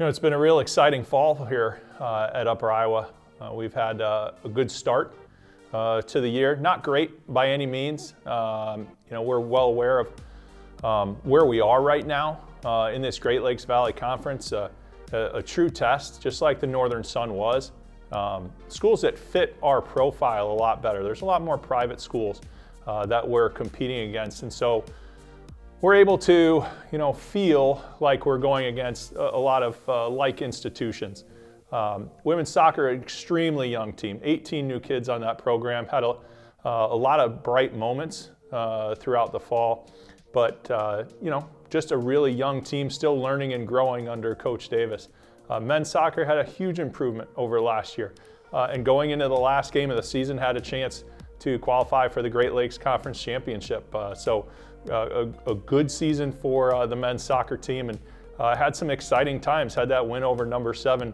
It's been a real exciting fall here at Upper Iowa. We've had a good start to the year. Not great by any means. We're well aware of where we are right now in this Great Lakes Valley Conference. A true test, just like the Northern Sun was. Schools that fit our profile a lot better. There's a lot more private schools that we're competing against, and so we're able to, feel like we're going against a lot of like institutions. Women's soccer, an extremely young team, 18 new kids on that program, had a lot of bright moments throughout the fall, but just a really young team still learning and growing under Coach Davis. Men's soccer had a huge improvement over last year, and going into the last game of the season had a chance to qualify for the Great Lakes Conference Championship. A good season for the men's soccer team, and had some exciting times. Had that win over number 7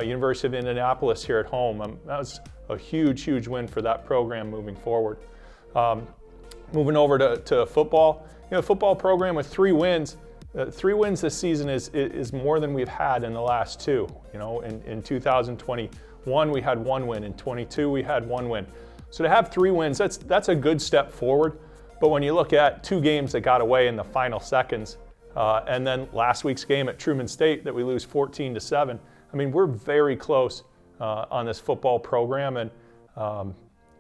University of Indianapolis here at home. That was a huge win for that program moving forward. Moving over to football, football program with 3 wins. 3 wins this season is more than we've had in the last 2. In 2021 we had 1 win. In 22 we had 1 win. So to have 3 wins, that's a good step forward. But when you look at 2 games that got away in the final seconds, and then last week's game at Truman State that we lose 14-7, we're very close on this football program, and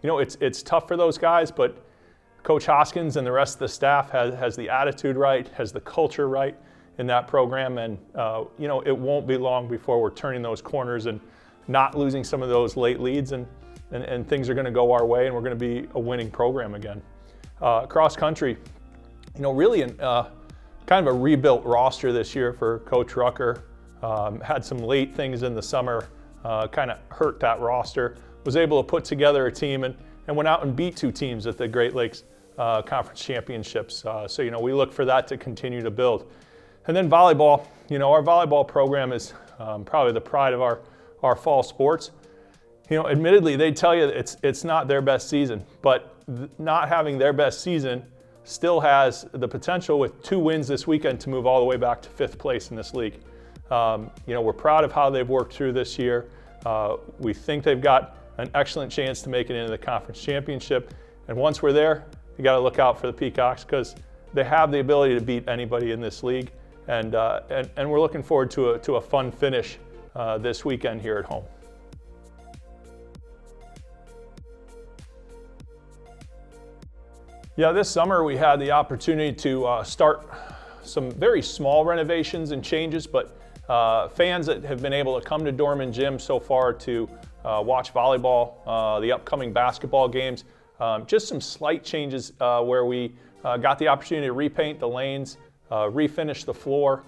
it's tough for those guys, but Coach Hoskins and the rest of the staff has the attitude right, has the culture right in that program, and it won't be long before we're turning those corners and not losing some of those late leads, and things are going to go our way, and we're going to be a winning program again. Cross country, really kind of a rebuilt roster this year for Coach Rucker. Had some late things in the summer, kind of hurt that roster. Was able to put together a team and went out and beat 2 teams at the Great Lakes Conference Championships. So we look for that to continue to build. And then volleyball, our volleyball program is probably the pride of our fall sports. Admittedly, they tell you it's not their best season, but not having their best season still has the potential with 2 wins this weekend to move all the way back to 5th place in this league. We're proud of how they've worked through this year. We think they've got an excellent chance to make it into the conference championship. And once we're there, you got to look out for the Peacocks because they have the ability to beat anybody in this league. And we're looking forward to a fun finish this weekend here at home. Yeah, this summer we had the opportunity to start some very small renovations and changes, but fans that have been able to come to Dorman Gym so far to watch volleyball, the upcoming basketball games, just some slight changes where we got the opportunity to repaint the lanes, refinish the floor.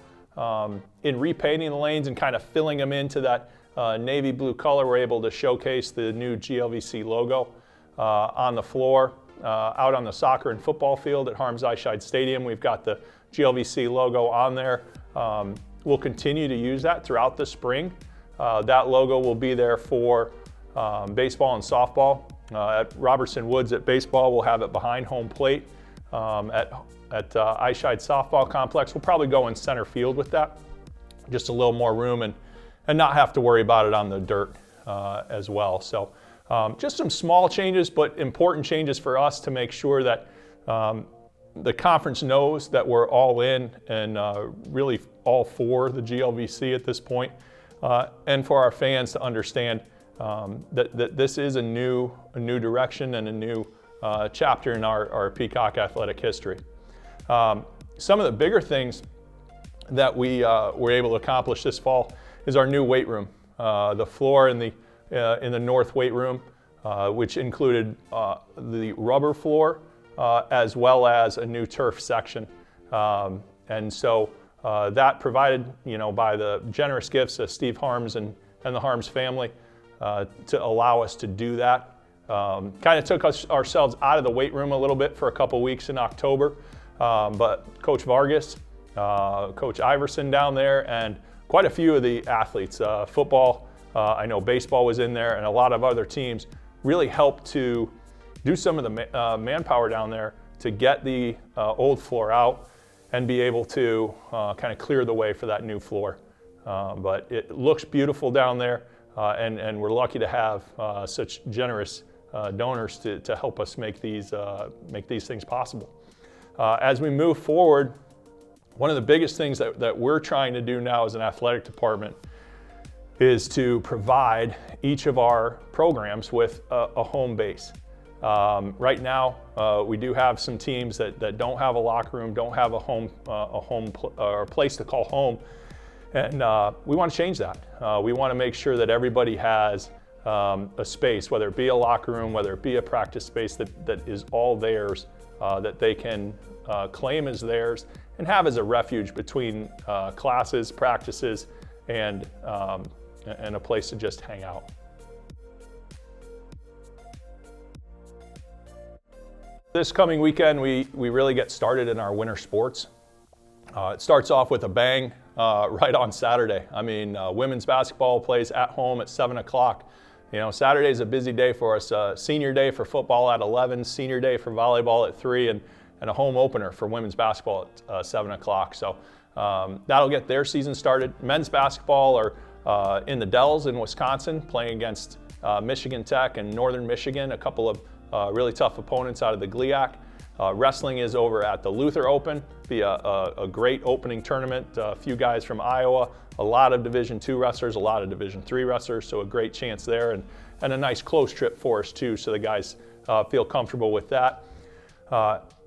In repainting the lanes and kind of filling them into that navy blue color, we're able to showcase the new GLVC logo on the floor. Out on the soccer and football field at Harms-Eischeid Stadium, we've got the GLVC logo on there. We'll continue to use that throughout the spring. That logo will be there for baseball and softball. At Robertson Woods at baseball, we'll have it behind home plate. At Eischeid Softball Complex, we'll probably go in center field with that. Just a little more room and not have to worry about it on the dirt as well. So. Just some small changes, but important changes for us to make sure that the conference knows that we're all in and really all for the GLVC at this point, and for our fans to understand that this is a new direction and a new chapter in our Peacock athletic history. Some of the bigger things that we were able to accomplish this fall is our new weight room, the floor in the north weight room, which included the rubber floor as well as a new turf section. And so that provided, by the generous gifts of Steve Harms and the Harms family to allow us to do that. Kind of took ourselves out of the weight room a little bit for a couple weeks in October, but Coach Vargas, Coach Iverson down there, and quite a few of the athletes, football, I know baseball was in there, and a lot of other teams really helped to do some of the manpower down there to get the old floor out and be able to kind of clear the way for that new floor. But it looks beautiful down there, and we're lucky to have such generous donors to help us make these things possible. As we move forward, one of the biggest things that we're trying to do now as an athletic department is to provide each of our programs with a home base. Right now, we do have some teams that don't have a locker room, don't have a place to call home, and we want to change that. We want to make sure that everybody has a space, whether it be a locker room, whether it be a practice space that is all theirs, that they can claim as theirs and have as a refuge between classes, practices, and a place to just hang out. This coming weekend, we really get started in our winter sports. It starts off with a bang right on Saturday. I mean, women's basketball plays at home at 7 o'clock. Saturday's a busy day for us. Senior day for football at 11, senior day for volleyball at 3, and a home opener for women's basketball at 7 o'clock. So that'll get their season started. Men's basketball are in the Dells in Wisconsin, playing against Michigan Tech and Northern Michigan, a couple of really tough opponents out of the GLIAC. Wrestling is over at the Luther Open. Be a great opening tournament. A few guys from Iowa, a lot of Division II wrestlers, a lot of Division III wrestlers, so a great chance there, and a nice close trip for us too, so the guys feel comfortable with that.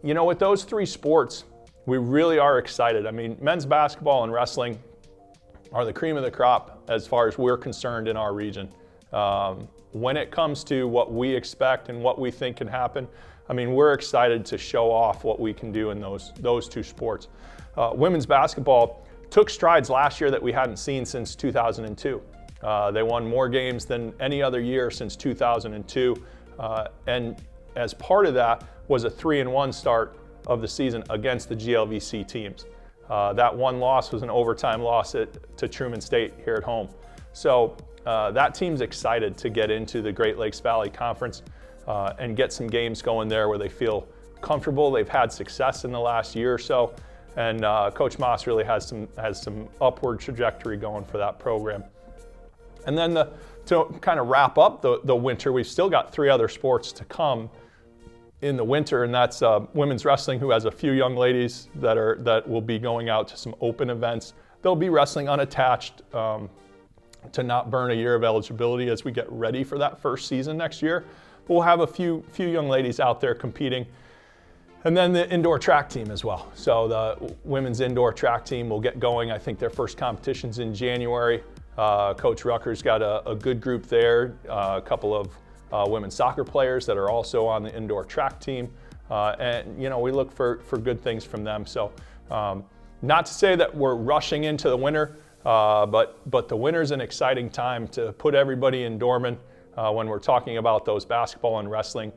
With those three sports, we really are excited. I mean, men's basketball and wrestling are the cream of the crop as far as we're concerned in our region. When it comes to what we expect and what we think can happen, I mean, we're excited to show off what we can do in those two sports. Women's basketball took strides last year that we hadn't seen since 2002. They won more games than any other year since 2002, and as part of that was a 3-1 start of the season against the GLVC teams. That one loss was an overtime loss to Truman State here at home. So that team's excited to get into the Great Lakes Valley Conference and get some games going there where they feel comfortable. They've had success in the last year or so, and Coach Moss really has some upward trajectory going for that program. And then to kind of wrap up the winter, we've still got 3 other sports to come in the winter, and that's women's wrestling, who has a few young ladies that will be going out to some open events. They'll be wrestling unattached to not burn a year of eligibility as we get ready for that first season next year. We'll have a few young ladies out there competing. And then the indoor track team as well. So the women's indoor track team will get going. I think their first competition's in January. Coach Rucker's got a good group there, a couple of women's soccer players that are also on the indoor track team. And we look for good things from them. So not to say that we're rushing into the winter, but the winter's an exciting time to put everybody in Dorman when we're talking about those basketball and wrestling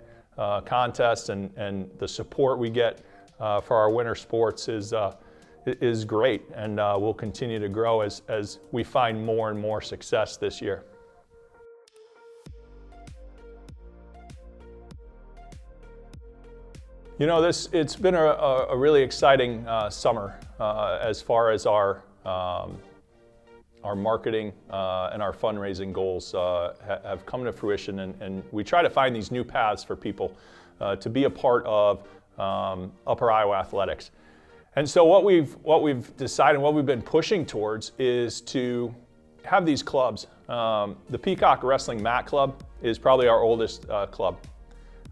contests, and the support we get for our winter sports is great, and will continue to grow as we find more and more success this year. It's been a really exciting summer as far as our marketing and our fundraising goals have come to fruition, and we try to find these new paths for people to be a part of Upper Iowa athletics. And so what we've decided, what we've been pushing towards, is to have these clubs. The Peacock Wrestling Mat Club is probably our oldest club.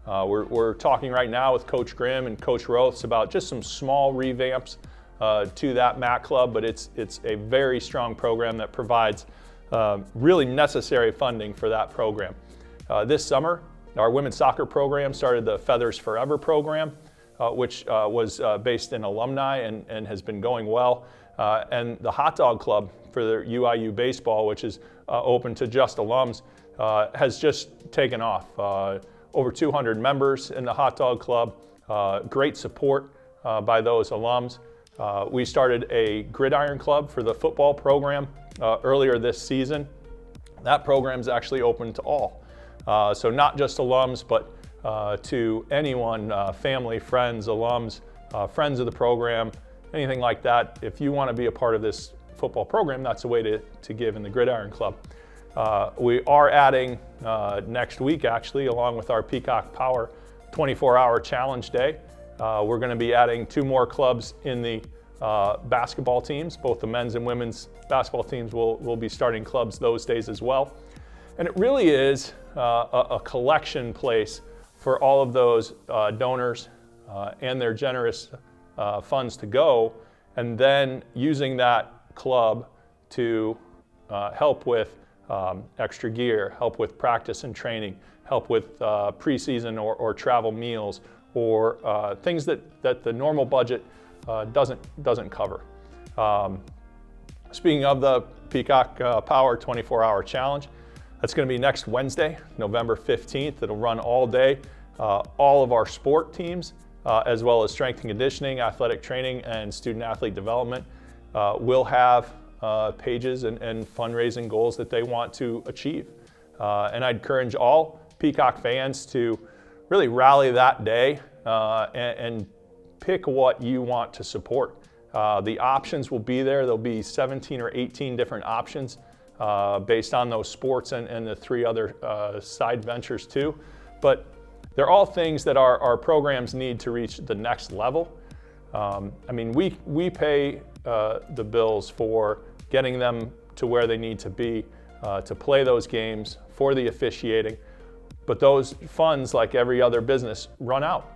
We're talking right now with Coach Grimm and Coach Roths about just some small revamps to that mat club, but it's a very strong program that provides really necessary funding for that program. This summer, our women's soccer program started the Feathers Forever program, which was based in alumni and has been going well. And the Hot Dog Club for the UIU baseball, which is open to just alums, has just taken off. Over 200 members in the Hot Dog Club, great support by those alums. We started a Gridiron Club for the football program earlier this season. That program is actually open to all. So not just alums, but to anyone, family, friends, alums, friends of the program, anything like that. If you want to be a part of this football program, that's a way to give in the Gridiron Club. We are adding next week, actually, along with our Peacock Power 24-hour challenge day. We're going to be adding 2 more clubs in the basketball teams. Both the men's and women's basketball teams will be starting clubs those days as well. And it really is a collection place for all of those donors and their generous funds to go, and then using that club to help with extra gear, help with practice and training, help with preseason or travel meals, or things that the normal budget doesn't cover. Speaking of the Peacock Power 24-hour challenge, that's going to be next Wednesday, November 15th. It'll run all day. All of our sport teams, as well as strength and conditioning, athletic training, and student athlete development, will have pages and fundraising goals that they want to achieve. And I'd encourage all Peacock fans to really rally that day and pick what you want to support. The options will be there. There'll be 17 or 18 different options based on those sports and the 3 other side ventures too. But they're all things that our programs need to reach the next level. I mean, we pay the bills for getting them to where they need to be to play those games, for the officiating, but those funds, like every other business, run out.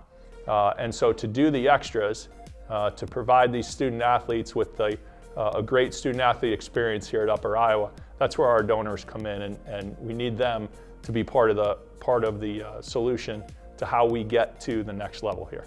And so to do the extras, to provide these student athletes with a great student athlete experience here at Upper Iowa, that's where our donors come in, and we need them to be part of the solution to how we get to the next level here.